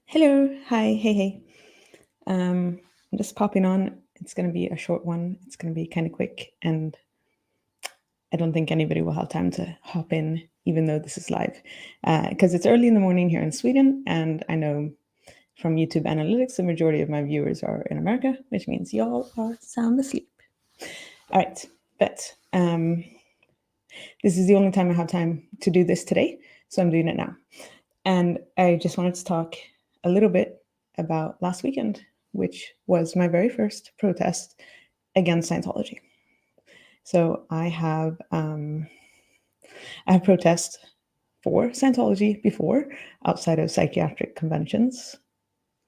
Hello, hi, hey. I'm just popping on. It's going to be a short one. It's going to be kind of quick, and I don't think anybody will have time to hop in, even though this is live, because it's early in the morning here in Sweden, and I know from YouTube analytics, the majority of my viewers are in America, which means y'all are sound asleep. All right, but this is the only time I have time to do this today, so I'm doing it now. And I just wanted to talk a little bit about last weekend, which was my very first protest against Scientology. So I have protested for Scientology before outside of psychiatric conventions,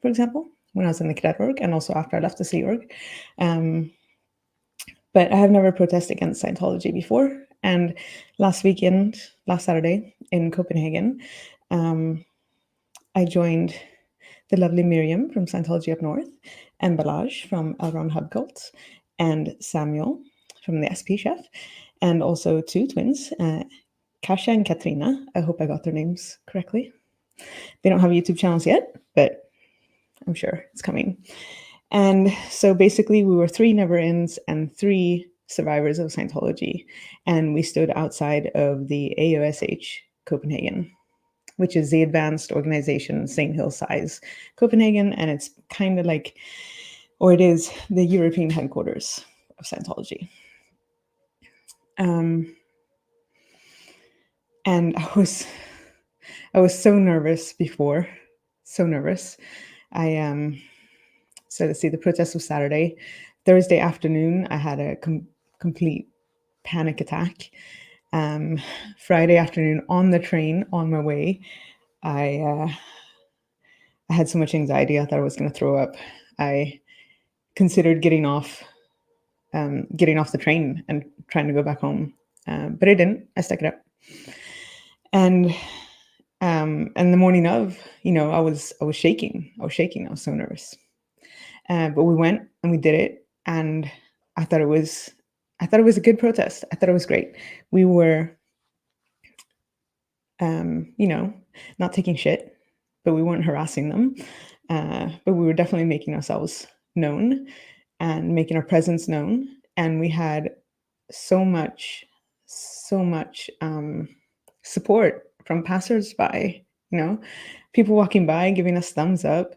for example, when I was in the cadet org and also after I left the Sea Org. But I have never protested against Scientology before. And last Saturday in Copenhagen, I joined the lovely Miriam from Scientology Up North, and Balaj from Elron Hub Cult, and Samuel from the SP Chef, and also two twins, Kasia and Katrina. I hope I got their names correctly. They don't have YouTube channels yet, but I'm sure it's coming. And so basically we were three never-ins and three survivors of Scientology, and we stood outside of the AOSH Copenhagen, which is the advanced organization, St. Hill size Copenhagen, and it's kind of like, or it is the European headquarters of Scientology. And I was so nervous before, so nervous. So let's see, the protest was Saturday. Thursday afternoon, I had a complete panic attack. Friday afternoon on the train on my way, I had so much anxiety. I thought I was going to throw up. I considered getting off the train and trying to go back home, but I didn't. I stuck it up. And the morning of, I was shaking. I was so nervous. But we went and we did it, and I thought it was a good protest. I thought it was great. We were, not taking shit, but we weren't harassing them. But we were definitely making ourselves known and making our presence known. And we had so much support from passersby, people walking by, giving us thumbs up,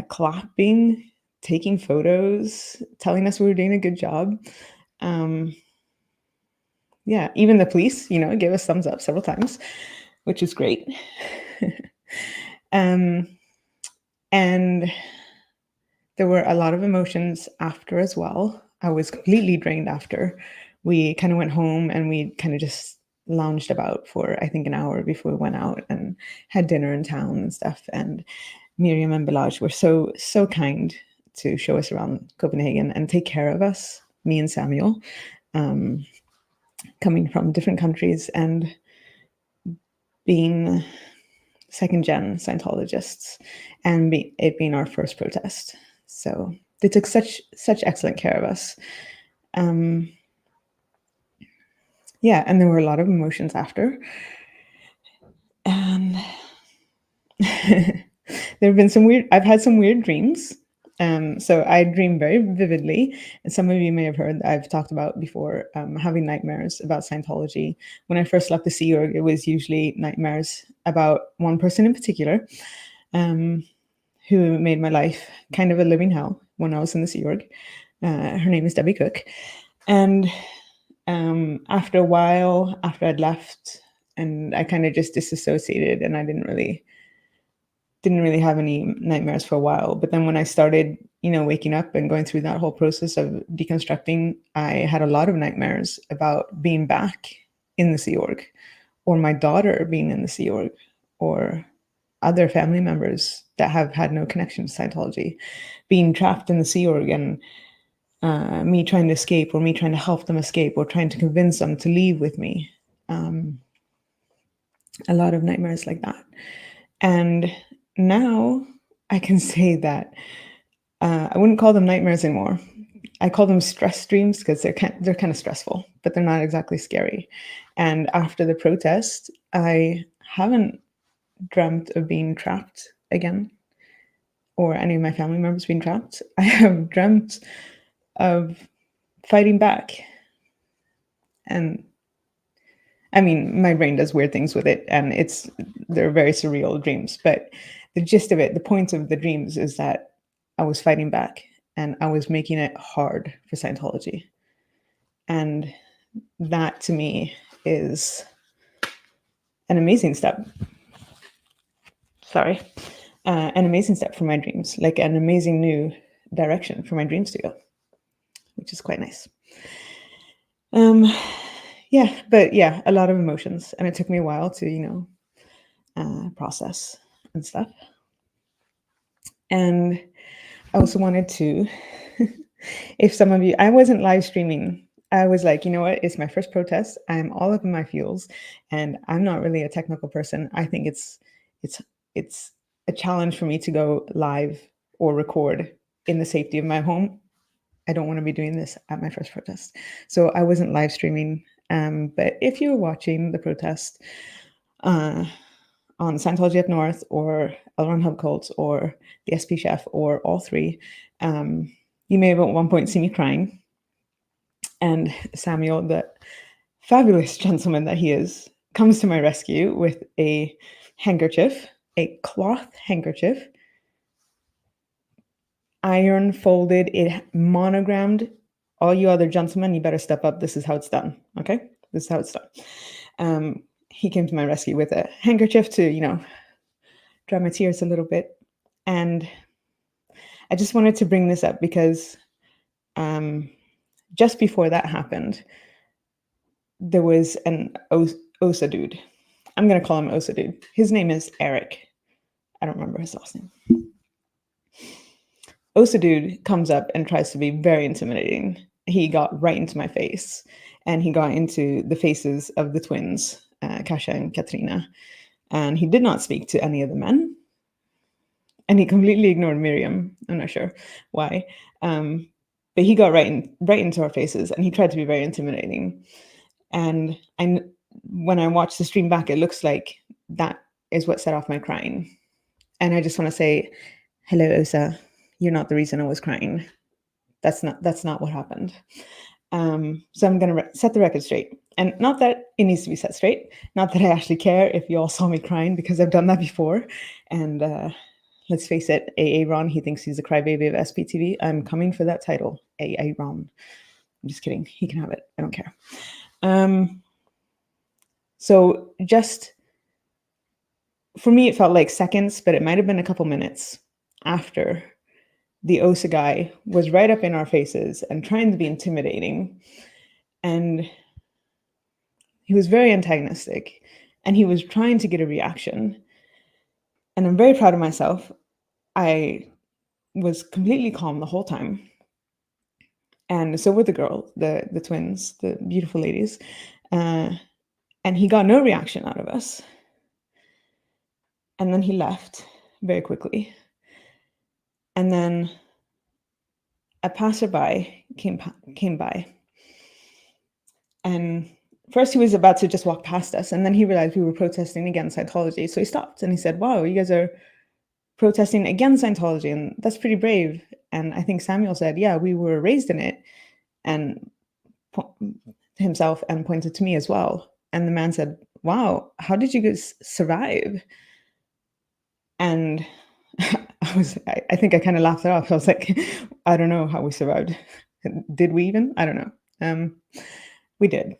clapping, taking photos, telling us we were doing a good job. Yeah, even the police, gave us thumbs up several times, which is great. And there were a lot of emotions after as well. I was completely drained after. We kind of went home and we kind of just lounged about for, I think, an hour before we went out and had dinner in town and stuff. And Miriam and Balaj were so kind to show us around Copenhagen and take care of us, me and Samuel, coming from different countries and being second-gen Scientologists, and it being our first protest. So they took such excellent care of us. Yeah, and there were a lot of emotions after. And I've had some weird dreams. So I dream very vividly, and some of you may have heard I've talked about before, having nightmares about Scientology. When I first left the Sea Org, it was usually nightmares about one person in particular, who made my life kind of a living hell when I was in the Sea Org. Her name is Debbie Cook. And after a while, after I'd left, and I kind of just disassociated, and I didn't really have any nightmares for a while. But then when I started, waking up and going through that whole process of deconstructing, I had a lot of nightmares about being back in the Sea Org, or my daughter being in the Sea Org, or other family members that have had no connection to Scientology being trapped in the Sea Org, and me trying to escape, or me trying to help them escape, or trying to convince them to leave with me. A lot of nightmares like that. And now I can say that I wouldn't call them nightmares anymore. I call them stress dreams, because they're kind of stressful, but they're not exactly scary. And after the protest, I haven't dreamt of being trapped again. or any of my family members being trapped, I have dreamt of fighting back. And I mean, my brain does weird things with it, and they're very surreal dreams. But the gist of it, the point of the dreams, is that I was fighting back and I was making it hard for Scientology. And that to me is an amazing step. Sorry. An amazing step for my dreams, like an amazing new direction for my dreams to go, which is quite nice. Yeah, but yeah, a lot of emotions, and it took me a while to, process and stuff. And I also wanted to, if some of you, I wasn't live streaming. I was like, you know what? It's my first protest. I'm all up in my feels, and I'm not really a technical person. I think it's a challenge for me to go live or record in the safety of my home. I don't want to be doing this at my first protest. So I wasn't live streaming. But if you were watching the protest on Scientology Up North or Elron Hub Cults or the SP Chef or all three, you may have at one point seen me crying. And Samuel, the fabulous gentleman that he is, comes to my rescue with a handkerchief, a cloth handkerchief, iron folded, it monogrammed. All you other gentlemen, you better step up. This is how it's done. Okay, this is how it's done. He came to my rescue with a handkerchief to, dry my tears a little bit. And I just wanted to bring this up because just before that happened, there was an OSA dude. I'm going to call him OSA dude. His name is Eric. I don't remember his last name. OSA dude comes up and tries to be very intimidating. He got right into my face, and he got into the faces of the twins, Kasia and Katrina, and he did not speak to any of the men, and he completely ignored Miriam. I'm not sure why, but he got right into our faces, and he tried to be very intimidating. And when I watch the stream back, it looks like that is what set off my crying. And I just want to say, hello, Osa. You're not the reason I was crying. That's not what happened. So I'm going to set the record straight. And not that it needs to be set straight. Not that I actually care if you all saw me crying, because I've done that before. And let's face it, AA Ron, he thinks he's the crybaby of SPTV. I'm coming for that title, AA Ron. I'm just kidding. He can have it. I don't care. So just for me, it felt like seconds, but it might have been a couple minutes after the OSA guy was right up in our faces and trying to be intimidating. And he was very antagonistic, and he was trying to get a reaction. And I'm very proud of myself. I was completely calm the whole time. And so were the girls, the twins, the beautiful ladies. And he got no reaction out of us. And then he left very quickly. And then a passerby came by. And first he was about to just walk past us, and then he realized we were protesting against Scientology. So he stopped and he said, wow, you guys are protesting against Scientology, and that's pretty brave. And I think Samuel said, yeah, we were raised in it, and himself, and pointed to me as well. And the man said, wow, how did you guys survive? And I think I kind of laughed it off. I was like, I don't know how we survived. Did we even? I don't know. We did.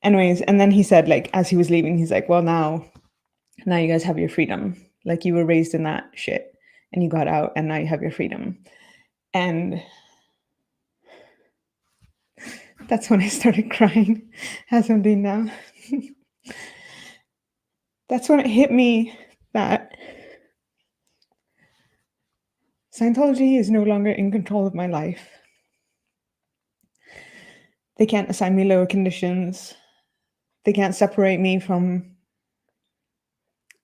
Anyways, and then he said, like, as he was leaving, he's like, well, now you guys have your freedom. Like, you were raised in that shit and you got out, and now you have your freedom. And that's when I started crying, as I'm doing now. That's when it hit me that Scientology is no longer in control of my life. They can't assign me lower conditions. They can't separate me from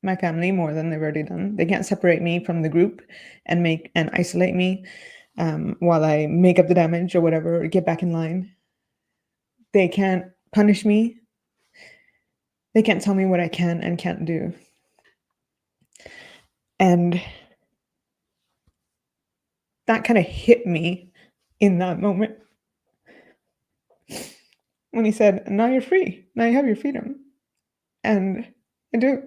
my family more than they've already done. They can't separate me from the group and isolate me while I make up the damage or whatever, or get back in line. They can't punish me. They can't tell me what I can and can't do. And that kind of hit me in that moment when he said, "Now you're free. Now you have your freedom." And I do.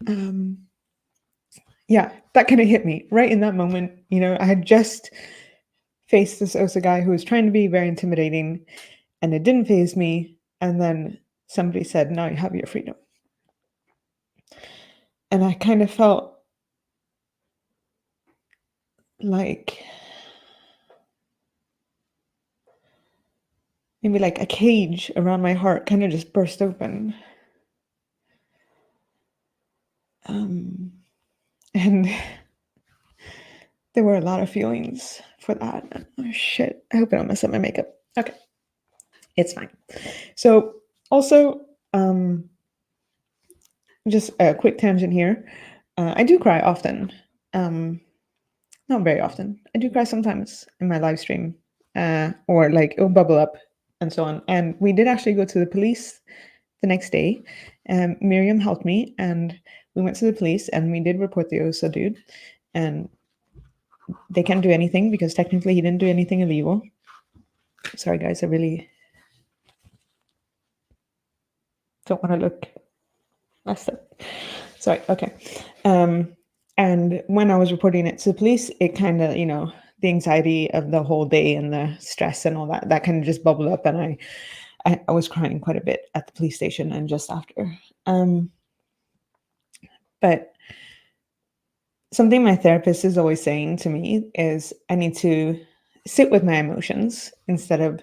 Um, yeah, that kind of hit me right in that moment. I had just faced this OSA guy who was trying to be very intimidating, and it didn't faze me. And then somebody said, "Now you have your freedom." And I kind of felt like maybe like a cage around my heart kind of just burst open. And there were a lot of feelings for that. Oh shit. I hope I don't mess up my makeup. Okay. It's fine. So also, just a quick tangent here. I do cry often. Not very often. I do cry sometimes in my live stream, or like it'll bubble up and so on. And we did actually go to the police the next day. Miriam helped me, and we went to the police, and we did report the OSA dude. And they can't do anything because technically he didn't do anything illegal. Sorry, guys, I really don't want to look messed up. Sorry. Okay. And when I was reporting it to the police, it kind of, the anxiety of the whole day and the stress and all that kind of just bubbled up, and I was crying quite a bit at the police station and just after. But something my therapist is always saying to me is I need to sit with my emotions instead of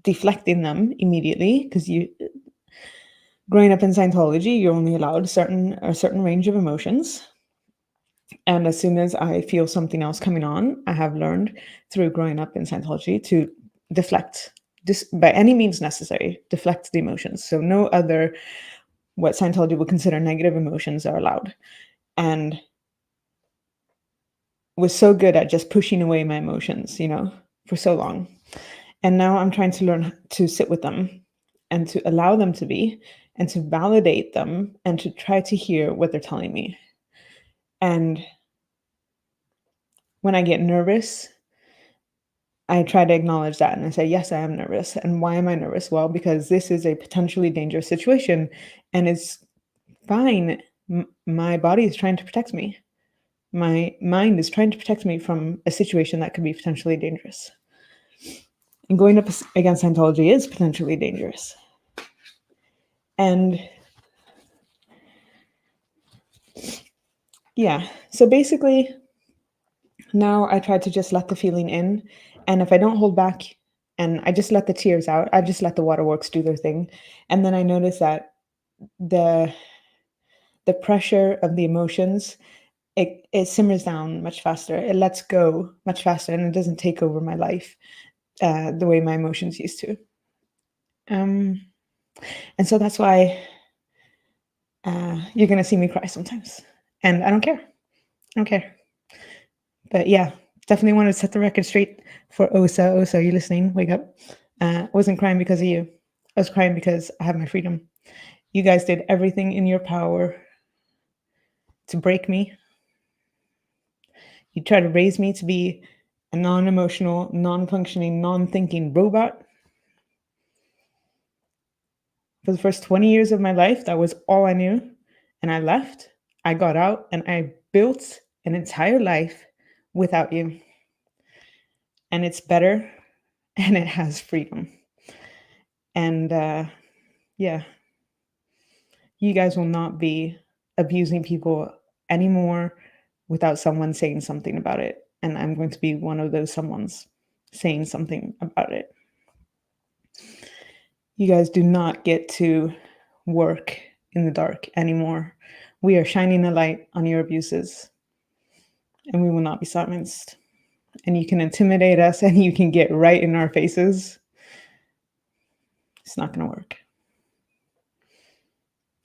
deflecting them immediately, because growing up in Scientology, you're only allowed a certain range of emotions. And as soon as I feel something else coming on, I have learned through growing up in Scientology to deflect by any means necessary, deflect the emotions. So no other what Scientology would consider negative emotions are allowed. And was so good at just pushing away my emotions, for so long. And now I'm trying to learn to sit with them and to allow them to be and to validate them and to try to hear what they're telling me. And when I get nervous, I try to acknowledge that and I say, yes, I am nervous. And why am I nervous? Well, because this is a potentially dangerous situation and it's fine. My body is trying to protect me. My mind is trying to protect me from a situation that could be potentially dangerous. And going up against Scientology is potentially dangerous. And yeah, so basically, now I try to just let the feeling in. And if I don't hold back and I just let the tears out, I just let the waterworks do their thing. And then I notice that the pressure of the emotions, it simmers down much faster. It lets go much faster and it doesn't take over my life the way my emotions used to. And so that's why you're going to see me cry sometimes. And I don't care. I don't care. But yeah, definitely want to set the record straight for OSA. OSA, are you listening? Wake up. I wasn't crying because of you. I was crying because I have my freedom. You guys did everything in your power to break me. You tried to raise me to be a non-emotional, non-functioning, non-thinking robot. For the first 20 years of my life, that was all I knew. And I left, I got out, and I built an entire life without you. And it's better, and it has freedom. And yeah, you guys will not be abusing people anymore without someone saying something about it. And I'm going to be one of those someones saying something about it. You guys do not get to work in the dark anymore. We are shining a light on your abuses, and we will not be silenced. And you can intimidate us and you can get right in our faces. It's not going to work.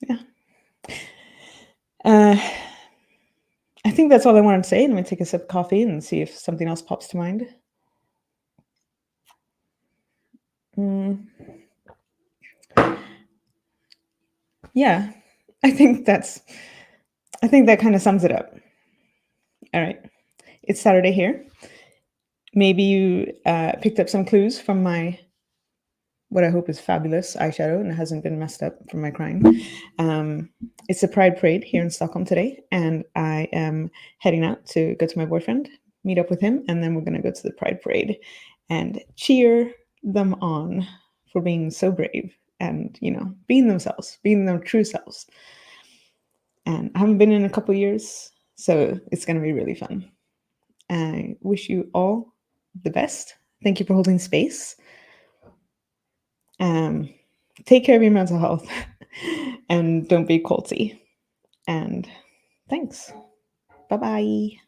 Yeah. I think that's all I wanted to say. Let me take a sip of coffee and see if something else pops to mind. Yeah, I think that's I think that kind of sums it up. All right. It's Saturday here. Maybe you picked up some clues from my what I hope is fabulous eyeshadow and it hasn't been messed up from my crying. It's the Pride Parade here in Stockholm today, and I am heading out to go to my boyfriend, meet up with him, and then we're going to go to the Pride Parade and cheer them on for being so brave and, being themselves, being their true selves. And I haven't been in a couple years, so it's going to be really fun. I wish you all the best. Thank you for holding space. Take care of your mental health and don't be culty. And thanks. Bye-bye.